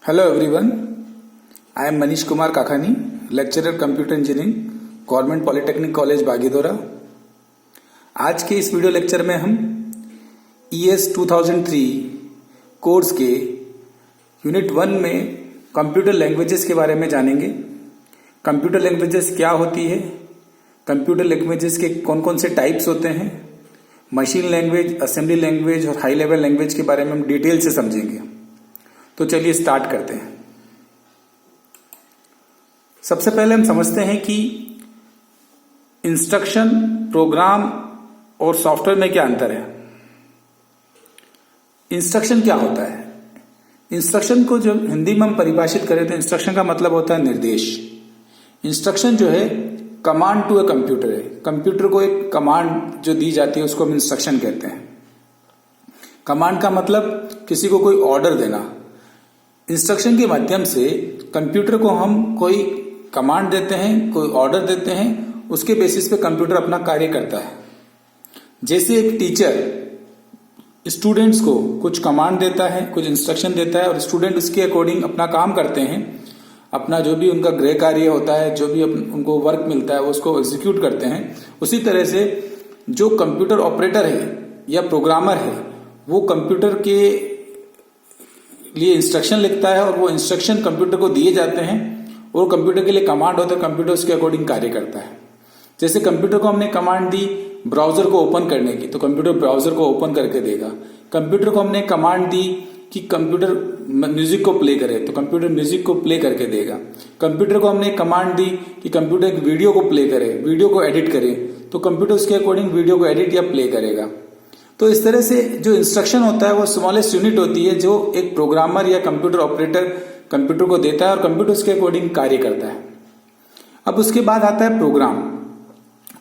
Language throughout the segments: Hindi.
Hello everyone, I am Manish Kumar Kakhani, lecturer Computer Engineering, government polytechnic college Bagidora. आज के इस वीडियो लेक्चर में हम ES 2003 कोर्स के यूनिट 1 में कंप्यूटर लैंग्वेजेस के बारे में जानेंगे। कंप्यूटर लैंग्वेजेस क्या होती है, कंप्यूटर लैंग्वेजेस के कौन कौन से टाइप्स होते हैं, मशीन लैंग्वेज, असेंबली लैंग्वेज और हाई लेवल लैंग्वेज के बारे में हम डिटेल से समझेंगे। तो चलिए स्टार्ट करते हैं। सबसे पहले हम समझते हैं कि इंस्ट्रक्शन, प्रोग्राम और सॉफ्टवेयर में क्या अंतर है। इंस्ट्रक्शन क्या होता है? इंस्ट्रक्शन को जब हिंदी में हम परिभाषित करें तो इंस्ट्रक्शन का मतलब होता है निर्देश। इंस्ट्रक्शन जो है कमांड टू ए कंप्यूटर है। कंप्यूटर को एक कमांड जो दी जाती है उसको हम इंस्ट्रक्शन कहते हैं। कमांड का मतलब किसी को कोई ऑर्डर देना। इंस्ट्रक्शन के माध्यम से कंप्यूटर को हम कोई कमांड देते हैं, कोई ऑर्डर देते हैं, उसके बेसिस पे कंप्यूटर अपना कार्य करता है। जैसे एक टीचर स्टूडेंट्स को कुछ कमांड देता है, कुछ इंस्ट्रक्शन देता है और स्टूडेंट उसके अकॉर्डिंग अपना काम करते हैं, अपना जो भी उनका गृह कार्य होता है, जो भी उनको वर्क मिलता है वो उसको एग्जीक्यूट करते हैं। उसी तरह से जो कंप्यूटर ऑपरेटर है या प्रोग्रामर है वो कंप्यूटर के लिए इंस्ट्रक्शन लिखता है और वो इंस्ट्रक्शन कंप्यूटर को दिए जाते हैं और कंप्यूटर के लिए कमांड होता है, कंप्यूटर उसके अकॉर्डिंग कार्य करता है। जैसे कंप्यूटर को हमने कमांड दी ब्राउजर को ओपन करने की तो कंप्यूटर ब्राउजर को ओपन करके देगा। कंप्यूटर को हमने कमांड दी कि कंप्यूटर म्यूजिक को प्ले करे तो कंप्यूटर म्यूजिक को प्ले करके देगा। कंप्यूटर को हमने कमांड दी कि कंप्यूटर एक वीडियो को प्ले करे, वीडियो को एडिट करे तो कंप्यूटर उसके अकॉर्डिंग वीडियो को एडिट या प्ले करेगा। तो इस तरह से जो इंस्ट्रक्शन होता है वो स्मॉलेस्ट यूनिट होती है जो एक प्रोग्रामर या कंप्यूटर ऑपरेटर कंप्यूटर को देता है और कंप्यूटर उसके अकॉर्डिंग कार्य करता है। अब उसके बाद आता है प्रोग्राम।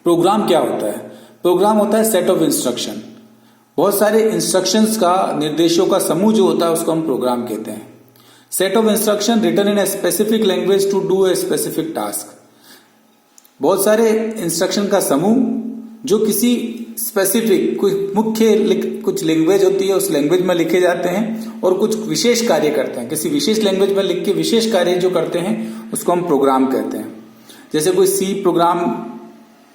प्रोग्राम क्या होता है? प्रोग्राम होता है सेट ऑफ इंस्ट्रक्शन। बहुत सारे इंस्ट्रक्शंस का, निर्देशों का समूह जो होता है उसको हम प्रोग्राम कहते हैं। Set of instruction written in a specific language to do a specific task. बहुत सारे इंस्ट्रक्शन का समूह जो किसी स्पेसिफिक कुछ लैंग्वेज होती है उस लैंग्वेज में लिखे जाते हैं और कुछ विशेष कार्य करते हैं। किसी विशेष लैंग्वेज में लिख के विशेष कार्य जो करते हैं उसको हम प्रोग्राम कहते हैं। जैसे कोई सी प्रोग्राम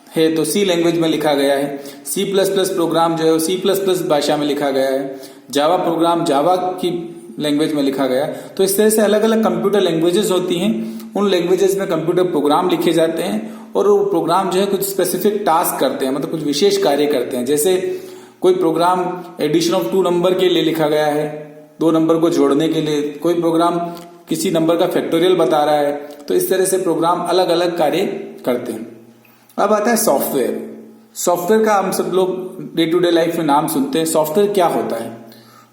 है तो सी लैंग्वेज में लिखा गया है, C++ प्रोग्राम जो है C++ भाषा में लिखा गया है, जावा प्रोग्राम जावा की लैंग्वेज में लिखा गया। तो इस तरह से अलग अलग कंप्यूटर लैंग्वेजेस होती हैं, उन लैंग्वेजेस में कंप्यूटर प्रोग्राम लिखे जाते हैं और वो प्रोग्राम जो है कुछ स्पेसिफिक टास्क करते हैं, मतलब कुछ विशेष कार्य करते हैं। जैसे कोई प्रोग्राम एडिशन ऑफ 2 नंबर के लिए लिखा गया है, 2 नंबर को जोड़ने के लिए, कोई प्रोग्राम किसी नंबर का फैक्टोरियल बता रहा है। तो इस तरह से प्रोग्राम अलग अलग कार्य करते हैं। अब आता है सॉफ्टवेयर। सॉफ्टवेयर का हम सब लोग डे टू डे लाइफ में नाम सुनते हैं। सॉफ्टवेयर क्या होता है?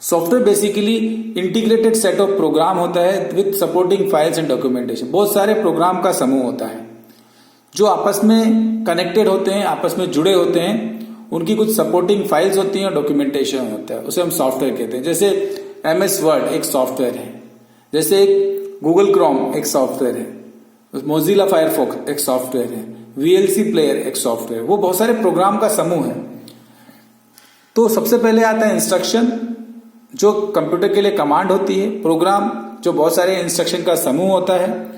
Software basically integrated set of program होता है with supporting files and documentation. बहुत सारे प्रोग्राम का समूह होता है जो आपस में कनेक्टेड होते हैं, आपस में जुड़े होते हैं, उनकी कुछ सपोर्टिंग फाइल्स होती हैं और डॉक्यूमेंटेशन होता है, उसे हम सॉफ्टवेयर कहते हैं। जैसे MS वर्ड एक सॉफ्टवेयर है, जैसे एक गूगल क्रोम एक सॉफ्टवेयर है, मोजिला फायरफॉक्स एक सॉफ्टवेयर है, VLC प्लेयर एक सॉफ्टवेयर, वो बहुत सारे प्रोग्राम का समूह है। तो सबसे पहले आता है इंस्ट्रक्शन जो कंप्यूटर के लिए कमांड होती है, प्रोग्राम जो बहुत सारे इंस्ट्रक्शन का समूह होता है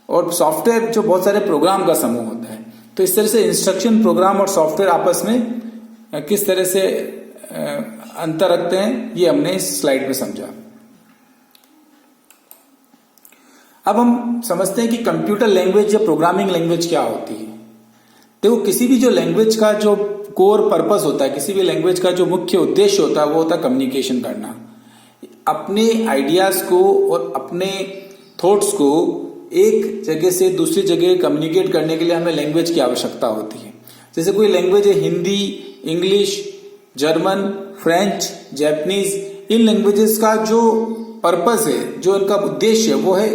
और सॉफ्टवेयर जो बहुत सारे प्रोग्राम का समूह होता है। तो इस तरह से इंस्ट्रक्शन, प्रोग्राम और सॉफ्टवेयर आपस में किस तरह से अंतर रखते हैं ये हमने इस स्लाइड में समझा। अब हम समझते हैं कि कंप्यूटर लैंग्वेज या प्रोग्रामिंग लैंग्वेज क्या होती है। देखो, किसी भी जो लैंग्वेज का जो कोर पर्पस होता है, किसी भी लैंग्वेज का जो मुख्य उद्देश्य होता है वो होता है कम्युनिकेशन करना। अपने आइडियाज को और अपने थॉट्स को एक जगह से दूसरी जगह कम्युनिकेट करने के लिए हमें लैंग्वेज की आवश्यकता होती है। जैसे कोई लैंग्वेज है Hindi, English, German, French, Japanese, इन लैंग्वेजेस का जो पर्पस है, जो इनका उद्देश्य है वो है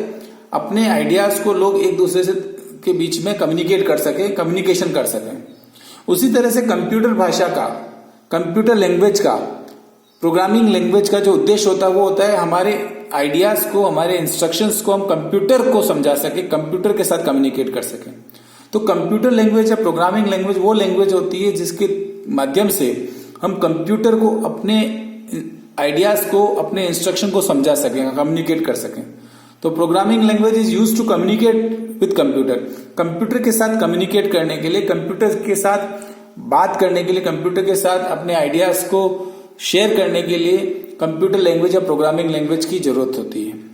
अपने आइडियाज को लोग एक दूसरे से के बीच में कम्युनिकेट कर सके, कम्युनिकेशन कर सकें। उसी तरह से कंप्यूटर भाषा का, कंप्यूटर लैंग्वेज का, प्रोग्रामिंग लैंग्वेज का जो उद्देश्य होता है वो होता है हमारे आइडियाज को, हमारे इंस्ट्रक्शंस को हम कंप्यूटर को समझा सके, कंप्यूटर के साथ कम्युनिकेट कर सके। तो कंप्यूटर लैंग्वेज या प्रोग्रामिंग लैंग्वेज वो लैंग्वेज होती है जिसके माध्यम से हम कंप्यूटर को अपने आइडियाज को, अपने इंस्ट्रक्शन को समझा सकें, कम्युनिकेट कर सकें। तो programming language is use to communicate with computer. Computer के साथ कम्युनिकेट करने के लिए, कंप्यूटर के साथ बात करने के लिए, कंप्यूटर के साथ अपने आइडियाज को शेयर करने के लिए कंप्यूटर लैंग्वेज या प्रोग्रामिंग लैंग्वेज की जरूरत होती है।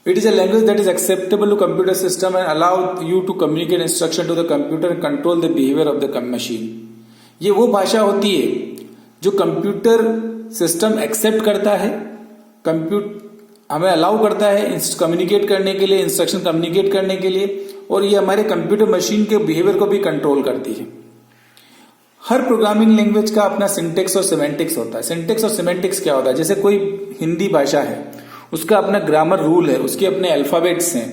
It is a language that is acceptable to computer system and allow you to communicate instruction to the computer and control the behaviour of the machine. ये वो भाषा होती है जो कंप्यूटर सिस्टम एक्सेप्ट करता है, हमें अलाउ करता है कम्युनिकेट करने के लिए, इंस्ट्रक्शन कम्युनिकेट करने के लिए, और ये हमारे कंप्यूटर मशीन के बिहेवियर को भी कंट्रोल करती है। हर प्रोग्रामिंग लैंग्वेज का अपना सिंटेक्स और सिमेंटिक्स होता है। सिंटेक्स और सिमेंटिक्स क्या होता है? जैसे कोई हिंदी भाषा है, उसका अपना ग्रामर रूल है, उसके अपने अल्फाबेट्स हैं,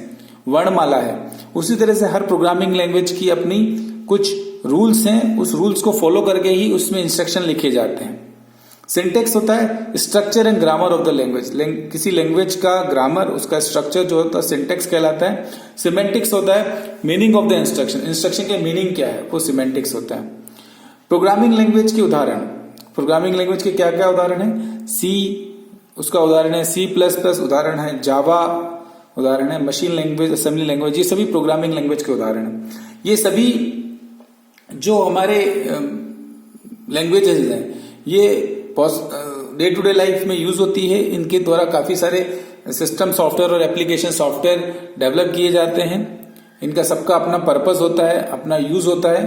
वर्णमाला है। उसी तरह से हर प्रोग्रामिंग लैंग्वेज की अपनी कुछ रूल्स हैं, उस रूल्स को फॉलो करके ही उसमें इंस्ट्रक्शन लिखे जाते हैं। सिंटेक्स होता है structure and grammar of the language. किसी लैंग्वेज का ग्रामर, उसका स्ट्रक्चर जो होता है सिंटेक्स कहलाता है। सिमेंटिक्स होता है meaning of the instruction, instruction के मीनिंग क्या है, वो सिमेंटिक्स होता है। प्रोग्रामिंग लैंग्वेज के उदाहरण, प्रोग्रामिंग लैंग्वेज के क्या क्या उदाहरण है? सी उसका उदाहरण है, C++ उदाहरण है, जावा उदाहरण है, मशीन लैंग्वेज, असेंबली लैंग्वेज, ये सभी प्रोग्रामिंग लैंग्वेज के उदाहरण है। ये सभी जो हमारे लैंग्वेजेस हैं, ये डे टू डे लाइफ में यूज होती है। इनके द्वारा काफी सारे सिस्टम सॉफ्टवेयर और एप्लीकेशन सॉफ्टवेयर डेवलप किए जाते हैं। इनका सबका अपना पर्पस होता है, अपना यूज होता है।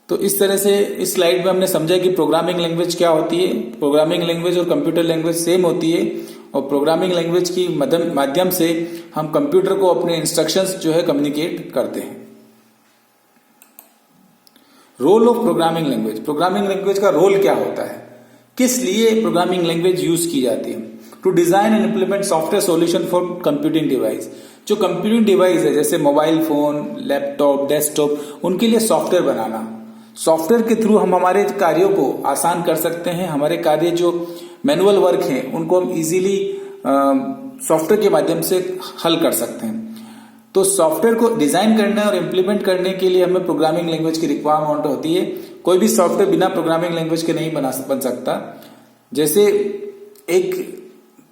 तो इस तरह से इस स्लाइड में हमने समझा कि प्रोग्रामिंग लैंग्वेज क्या होती है। प्रोग्रामिंग लैंग्वेज और कंप्यूटर लैंग्वेज सेम होती है, और प्रोग्रामिंग लैंग्वेज की माध्यम से हम कंप्यूटर को अपने इंस्ट्रक्शंस जो है कम्युनिकेट करते हैं। Role of programming language, programming language का रोल क्या होता है, किस लिए प्रोग्रामिंग लैंग्वेज यूज की जाती है? To design and implement software solution for computing device. जो कंप्यूटिंग डिवाइस है जैसे मोबाइल फोन, लैपटॉप, डेस्कटॉप, उनके लिए सॉफ्टवेयर बनाना। सॉफ्टवेयर के थ्रू हम हमारे कार्यों को आसान कर सकते हैं। हमारे कार्य जो मैनुअल वर्क हैं उनको हम इजीली सॉफ्टवेयर के माध्यम से हल कर सकते हैं। तो सॉफ्टवेयर को डिजाइन करने और इम्प्लीमेंट करने के लिए हमें प्रोग्रामिंग लैंग्वेज की रिक्वायरमेंट होती है। कोई भी सॉफ्टवेयर बिना प्रोग्रामिंग लैंग्वेज के नहीं बन सकता। जैसे एक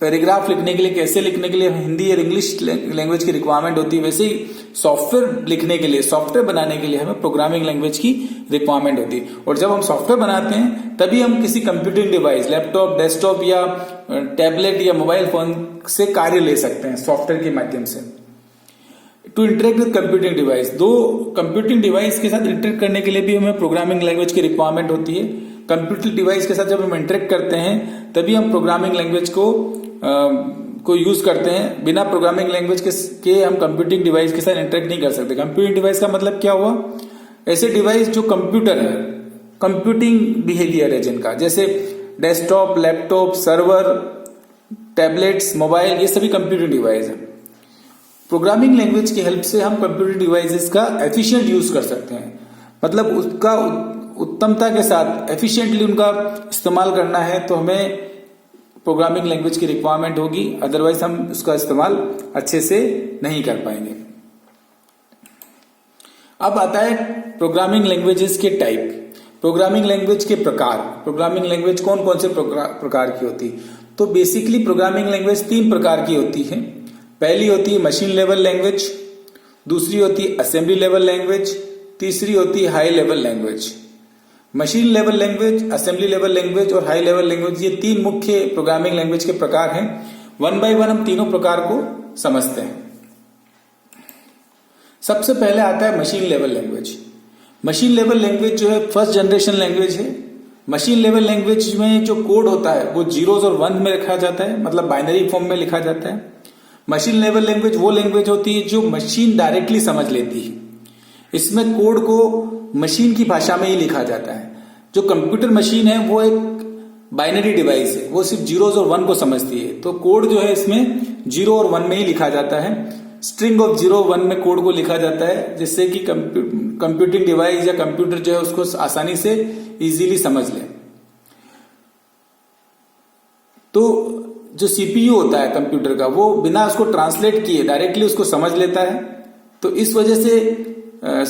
पैराग्राफ लिखने के लिए, कैसे लिखने के लिए हिंदी और इंग्लिश लैंग्वेज की रिक्वायरमेंट होती है, वैसे ही सॉफ्टवेयर लिखने के लिए, सॉफ्टवेयर बनाने के लिए हमें प्रोग्रामिंग लैंग्वेज की रिक्वायरमेंट होती है। और जब हम सॉफ्टवेयर बनाते हैं तभी हम किसी कंप्यूटिंग डिवाइस, लैपटॉप, डेस्कटॉप या टैबलेट या मोबाइल फोन से कार्य ले सकते हैं सॉफ्टवेयर के माध्यम से। To interact with computing device, दो कंप्यूटिंग डिवाइस के साथ इंटरेक्ट करने के लिए भी हमें प्रोग्रामिंग लैंग्वेज की रिक्वायरमेंट होती है। कंप्यूटर डिवाइस के साथ जब हम इंटरेक्ट करते हैं तभी हम प्रोग्रामिंग लैंग्वेज को यूज करते हैं। बिना प्रोग्रामिंग लैंग्वेज के हम कंप्यूटिंग डिवाइस के साथ इंटरेक्ट नहीं कर सकते। कंप्यूटिंग डिवाइस का मतलब क्या हुआ? ऐसे डिवाइस जो कंप्यूटर है, कंप्यूटिंग बिहेवियर है जिनका, जैसे desktop, laptop, server, tablets, mobile, ये सभी कंप्यूटिंग डिवाइस है। प्रोग्रामिंग लैंग्वेज की हेल्प से हम कंप्यूटर डिवाइसेस का एफिशिएंट यूज कर सकते हैं। मतलब उसका उत्तमता के साथ एफिशिएंटली उनका इस्तेमाल करना है तो हमें प्रोग्रामिंग लैंग्वेज की रिक्वायरमेंट होगी, अदरवाइज हम उसका इस्तेमाल अच्छे से नहीं कर पाएंगे। अब आता है प्रोग्रामिंग लैंग्वेजेस के टाइप, प्रोग्रामिंग लैंग्वेज के प्रकार। प्रोग्रामिंग लैंग्वेज कौन कौन से प्रकार की होती है? तो बेसिकली प्रोग्रामिंग लैंग्वेज 3 प्रकार की होती है। पहली होती है मशीन लेवल लैंग्वेज, दूसरी होती है असेंबली लेवल लैंग्वेज, तीसरी होती है high level language. Machine level language, assembly level language और हाई लेवल लैंग्वेज, ये 3 मुख्य प्रोग्रामिंग लैंग्वेज के प्रकार हैं। 1 बाय 1 हम तीनों प्रकार को समझते हैं। सबसे पहले आता है machine level language. Machine level language जो है फर्स्ट जनरेशन लैंग्वेज है। मशीन लेवल लैंग्वेज में जो कोड होता है वो 0s और 1 में लिखा जाता है, मतलब बाइनरी फॉर्म में लिखा जाता है। मशीन लेवल लैंग्वेज वो लैंग्वेज होती है जो मशीन डायरेक्टली समझ लेती है। इसमें कोड को मशीन की भाषा में ही लिखा जाता है। जो कंप्यूटर मशीन है वो एक बाइनरी डिवाइस है, वो सिर्फ 0s और 1 को समझती है। तो कोड जो है इसमें 0 और 1 में ही लिखा जाता है। स्ट्रिंग ऑफ 0 1 में कोड को लिखा जाता है, जिससे कि कंप्यूटिंग डिवाइस या कंप्यूटर जो है उसको आसानी से इजीली समझ ले। तो जो सीपीयू होता है कंप्यूटर का, वो बिना उसको ट्रांसलेट किए डायरेक्टली उसको समझ लेता है। तो इस वजह से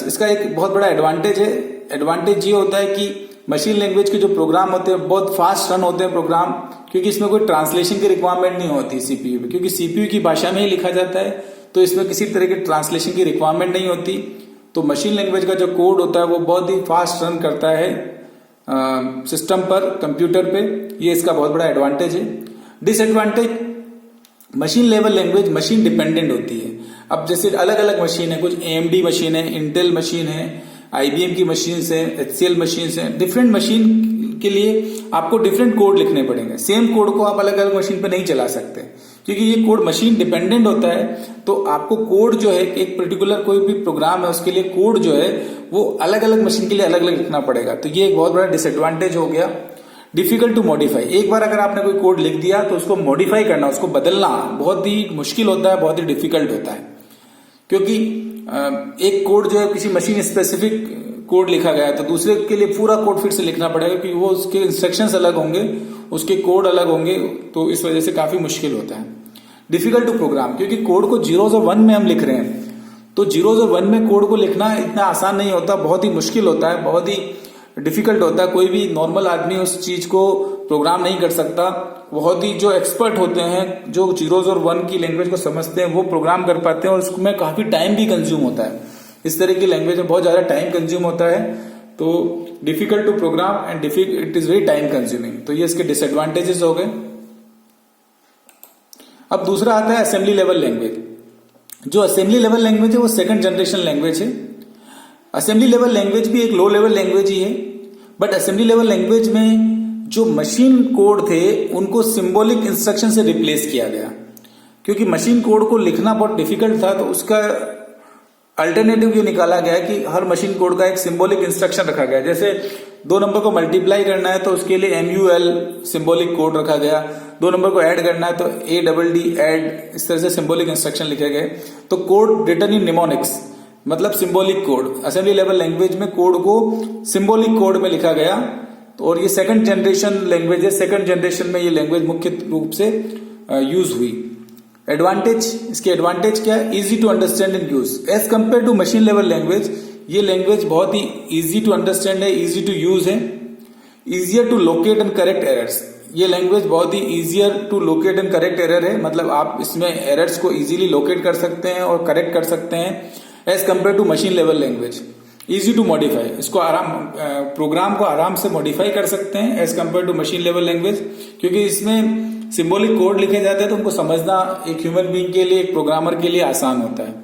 इसका एक बहुत बड़ा एडवांटेज है। एडवांटेज ये होता है कि मशीन लैंग्वेज के जो प्रोग्राम होते हैं बहुत फास्ट रन होते हैं प्रोग्राम, क्योंकि इसमें कोई ट्रांसलेशन की रिक्वायरमेंट नहीं होती सीपीयू में, क्योंकि सीपीयू की भाषा में ही लिखा जाता है, तो इसमें किसी तरह की ट्रांसलेशन की रिक्वायरमेंट नहीं होती। तो मशीन लैंग्वेज का जो कोड होता है वो बहुत ही फास्ट रन करता है सिस्टम पर, कंप्यूटर पे। ये इसका बहुत बड़ा एडवांटेज है। Disadvantage, machine level language machine dependent होती है। अब जैसे अलग अलग मशीन है, कुछ AMD मशीन है, इंटेल मशीन है, IBM की मशीन है, HCL मशीन है। डिफरेंट मशीन के लिए आपको डिफरेंट कोड लिखने पड़ेंगे। सेम कोड को आप अलग अलग मशीन पे नहीं चला सकते, क्योंकि ये कोड मशीन डिपेंडेंट होता है। तो आपको कोड जो है, एक पर्टिकुलर कोई भी प्रोग्राम है उसके लिए कोड जो है वो अलग अलग मशीन के लिए अलग अलग लिखना पड़ेगा। तो ये एक बहुत बड़ा डिसएडवांटेज हो गया। डिफिकल्ट टू मॉडिफाई, एक बार अगर आपने कोई कोड लिख दिया तो उसको मॉडिफाई करना, उसको बदलना बहुत ही मुश्किल होता है, बहुत ही डिफिकल्ट होता है। क्योंकि एक कोड जो है किसी मशीन स्पेसिफिक कोड लिखा गया है तो दूसरे के लिए पूरा कोड फिर से लिखना पड़ेगा, क्योंकि वो उसके इंस्ट्रक्शंस अलग होंगे, उसके कोड अलग होंगे, तो इस वजह से काफी मुश्किल होता है। डिफिकल्ट टू प्रोग्राम, क्योंकि कोड को 0s और 1 में हम लिख रहे हैं, तो 0s और 1 में कोड को लिखना इतना आसान नहीं होता, बहुत ही मुश्किल होता है, बहुत ही डिफिकल्ट होता है। कोई भी नॉर्मल आदमी उस चीज को प्रोग्राम नहीं कर सकता। बहुत ही जो एक्सपर्ट होते हैं, जो 0s और 1 की लैंग्वेज को समझते हैं, वो प्रोग्राम कर पाते हैं, और उसमें काफी टाइम भी कंज्यूम होता है। इस तरह की लैंग्वेज में बहुत ज्यादा टाइम कंज्यूम होता है, तो difficult to program and it is very time consuming. तो ये इसके डिसएडवांटेजेस हो गए। अब दूसरा आता है असेंबली लेवल लैंग्वेज। जो असेंबली लेवल लैंग्वेज है वो सेकंड जनरेशन लैंग्वेज है। असेंबली लेवल लैंग्वेज भी एक लो लेवल लैंग्वेज ही है, बट असेंबली लेवल लैंग्वेज में जो मशीन कोड थे उनको सिंबॉलिक इंस्ट्रक्शन से रिप्लेस किया गया, क्योंकि मशीन कोड को लिखना बहुत डिफिकल्ट था। तो उसका अल्टरनेटिव ये निकाला गया कि हर मशीन कोड का एक सिंबॉलिक इंस्ट्रक्शन रखा गया। जैसे 2 नंबर को मल्टीप्लाई करना है तो उसके लिए MUL सिंबॉलिक कोड रखा गया। 2 नंबर को ऐड करना है तो ADD ऐड, इस तरह से सिंबॉलिक इंस्ट्रक्शन लिखे गए। तो कोड रिटन इन निमोनिक्स, मतलब symbolic code. Assembly level language में कोड को सिंबॉलिक कोड में लिखा गया। और ये सेकंड जनरेशन लैंग्वेज है। सेकंड जनरेशन में ये लैंग्वेज मुख्य रूप से यूज हुई। एडवांटेज, इसके एडवांटेज क्या है? Easy to understand and use as compare to machine level language. ये लैंग्वेज बहुत ही इजी टू अंडरस्टैंड है, इजी टू यूज है। Easier to locate and correct errors, ये लैंग्वेज बहुत ही easier to locate and correct error है, मतलब आप इसमें एरर्स को इजीली लोकेट कर सकते हैं और करेक्ट कर सकते हैं as compare to machine level language. Easy to modify, इसको प्रोग्राम को आराम से मॉडिफाई कर सकते हैं as compare to machine level language, क्योंकि इसमें सिंबॉलिक कोड लिखे जाते हैं तो उनको समझना एक ह्यूमन बीइंग के लिए, एक प्रोग्रामर के लिए आसान होता है।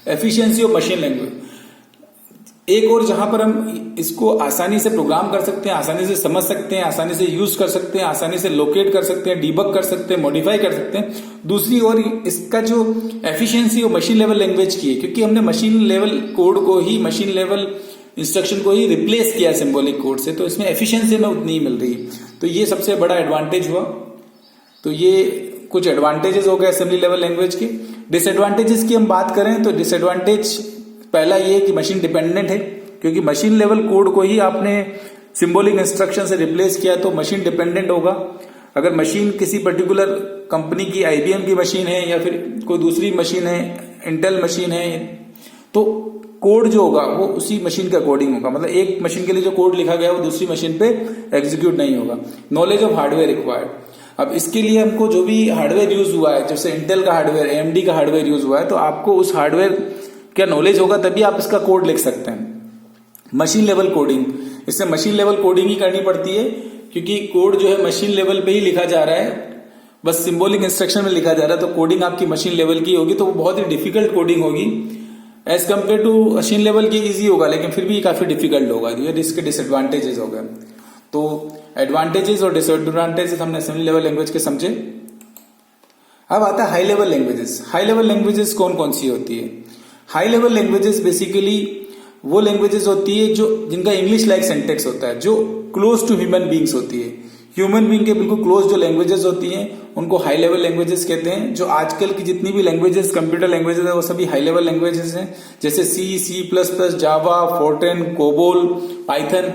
एफिशिएंसी ऑफ मशीन लैंग्वेज, एक और जहां पर हम इसको आसानी से प्रोग्राम कर सकते हैं, आसानी से समझ सकते हैं, आसानी से यूज कर सकते हैं, आसानी से लोकेट कर सकते हैं, डीबग कर सकते हैं, मॉडिफाई कर सकते हैं। दूसरी ओर इसका जो एफिशिएंसी वो मशीन लेवल लैंग्वेज की है, क्योंकि हमने मशीन लेवल कोड को ही, मशीन लेवल इंस्ट्रक्शन को ही रिप्लेस किया सिंबॉलिक कोड से, तो इसमें एफिशिएंसी में उतनी ही मिल रही। तो ये सबसे बड़ा एडवांटेज हुआ। तो ये कुछ एडवांटेजेस हो गए असेंबली लेवल लैंग्वेज के। डिसएडवांटेजेस की हम बात करें तो डिसएडवांटेज पहला ये कि मशीन डिपेंडेंट है, क्योंकि मशीन लेवल कोड को ही आपने सिंबॉलिक इंस्ट्रक्शन से रिप्लेस किया तो मशीन डिपेंडेंट होगा। अगर मशीन किसी पर्टिकुलर कंपनी की, IBM की मशीन है या फिर कोई दूसरी मशीन है, इंटेल मशीन है, तो कोड जो होगा वो उसी मशीन के अकॉर्डिंग होगा। मतलब एक मशीन के लिए जो कोड लिखा गया वो दूसरी मशीन पे एग्जीक्यूट नहीं होगा। नॉलेज ऑफ हार्डवेयर रिक्वायर्ड, अब इसके लिए हमको जो भी हार्डवेयर यूज हुआ है, जैसे इंटेल का हार्डवेयर, AMD का हार्डवेयर यूज हुआ है, तो आपको उस हार्डवेयर का नॉलेज होगा तभी आप इसका कोड लिख सकते हैं। मशीन लेवल कोडिंग, इससे मशीन लेवल कोडिंग ही करनी पड़ती है, क्योंकि कोड जो है मशीन लेवल पे ही लिखा जा रहा है, बस सिंबॉलिक इंस्ट्रक्शन में लिखा जा रहा है, तो कोडिंग आपकी मशीन लेवल की होगी, तो वो बहुत ही डिफिकल्ट कोडिंग होगी। As compare to machine level की इजी होगा, लेकिन फिर भी काफी डिफिकल्ट होगा। ये इसके डिसएडवांटेजेस हो गए। तो एडवांटेजेस और डिसएडवांटेजेस हमने असेंबली लेवल लैंग्वेज के समझे। अब आता है high level languages. High level languages कौन कौन सी होती है? हाई लेवल लैंग्वेजेस बेसिकली वो लैंग्वेजेस होती है जो जिनका इंग्लिश लाइक सिंटेक्स होता है, जो क्लोज टू ह्यूमन बींग्स होती है। ह्यूमन बींग के बिल्कुल क्लोज जो लैंग्वेजेस होती हैं उनको हाई लेवल लैंग्वेजेस कहते हैं। जो आजकल की जितनी भी लैंग्वेजेस, कंप्यूटर लैंग्वेजेस है, वो सभी हाई लेवल लैंग्वेजेस हैं, जैसे C++, जावा, फोर्ट्रन, कोबोल, पाइथन,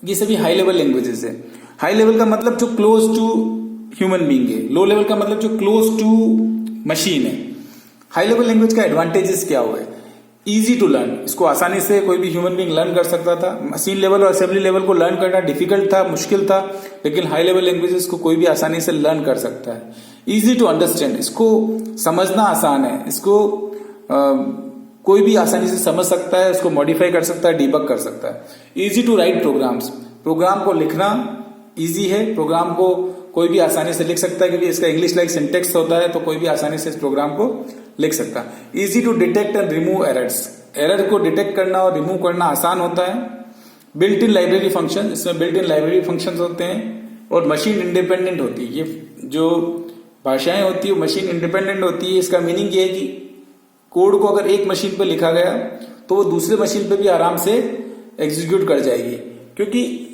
ये सभी हाई लेवल लैंग्वेजेस है। हाई लेवल का मतलब जो क्लोज टू ह्यूमन बीइंग है, लो लेवल का मतलब जो क्लोज टू मशीन है। हाई लेवल लैंग्वेज का एडवांटेजेस क्या हुआ है? इजी टू लर्न, इसको आसानी से कोई भी ह्यूमन बीइंग लर्न कर सकता था। मशीन लेवल और असेंबली लेवल को लर्न करना डिफिकल्ट था, मुश्किल था, लेकिन हाई लेवल लैंग्वेजेस को कोई भी आसानी से लर्न कर सकता है। इजी टू अंडरस्टैंड, इसको समझना आसान है, इसको कोई भी आसानी से समझ सकता है, इसको मॉडिफाई कर सकता है, डिबग कर सकता है। Easy to write programs, program को लिखना इजी है, प्रोग्राम को कोई भी आसानी से लिख सकता है, क्योंकि इसका इंग्लिश लाइक सिंटेक्स होता है, तो कोई भी आसानी से इस प्रोग्राम को लिख सकता है। Easy to detect and remove errors, error को डिटेक्ट करना और रिमूव करना आसान होता है। बिल्ट इन लाइब्रेरी फंक्शन, इसमें बिल्ट इन लाइब्रेरी फंक्शन होते हैं और मशीन इंडिपेंडेंट होती है। ये जो भाषाएं होती है मशीन इंडिपेंडेंट होती है। इसका मीनिंग ये है कि कोड को अगर एक मशीन पे लिखा गया तो वो दूसरे मशीन पे भी आराम से एग्जीक्यूट कर जाएगी, क्योंकि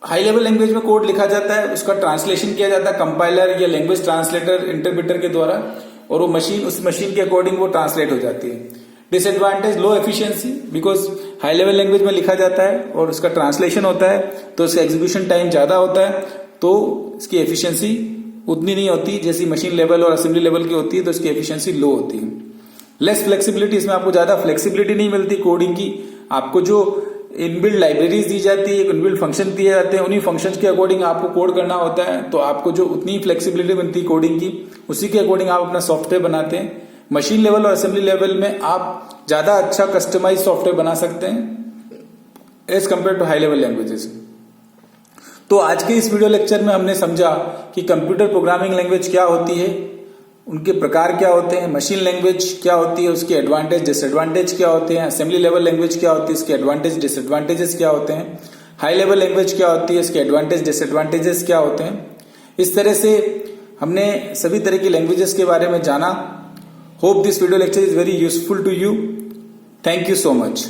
हाई लेवल लैंग्वेज में कोड लिखा जाता है, उसका ट्रांसलेशन किया जाता है कंपाइलर या लैंग्वेज ट्रांसलेटर इंटरप्रेटर के द्वारा, और वो मशीन उस मशीन के अकॉर्डिंग वो ट्रांसलेट हो जाती है। Disadvantage low efficiency, because high level language में लिखा जाता है और उसका ट्रांसलेशन होता है, तो इसका एग्जीक्यूशन टाइम ज्यादा होता है, तो इसकी एफिशिएंसी उतनी नहीं होती जैसी मशीन लेवल और असेंबली लेवल की होती है, तो इसकी एफिशिएंसी लो होती है। लेस फ्लेक्सिबिलिटी, इसमें आपको ज्यादा फ्लेक्सिबिलिटी नहीं मिलती कोडिंग की, आपको जो इनबिल्ड लाइब्रेरीज दी जाती है, इनबिल्ड फंक्शन दिए जाते हैं, उन्हीं फंक्शंस के अकॉर्डिंग आपको कोड करना होता है, तो आपको जो उतनी फ्लेक्सिबिलिटी मिलती है कोडिंग की, उसी के अकॉर्डिंग आप अपना सॉफ्टवेयर बनाते हैं। मशीन लेवल और असेंबली लेवल में आप ज्यादा अच्छा कस्टमाइज सॉफ्टवेयर बना सकते हैं as compare to high level languages. तो आज के इस वीडियो लेक्चर में हमने समझा कि कंप्यूटर प्रोग्रामिंग लैंग्वेज क्या होती है, उनके प्रकार क्या होते हैं, मशीन लैंग्वेज क्या होती है, उसके एडवांटेज डिसएडवांटेज क्या होते हैं, असेंबली लेवल लैंग्वेज क्या होती है, इसके एडवांटेज डिसएडवांटेजेस क्या होते हैं, हाई लेवल लैंग्वेज क्या होती है, इसके एडवांटेज डिसएडवांटेजेस क्या होते हैं। इस तरह से हमने सभी तरह की लैंग्वेजेस के बारे में जाना। Hope this video lecture is very useful to you. Thank you so much.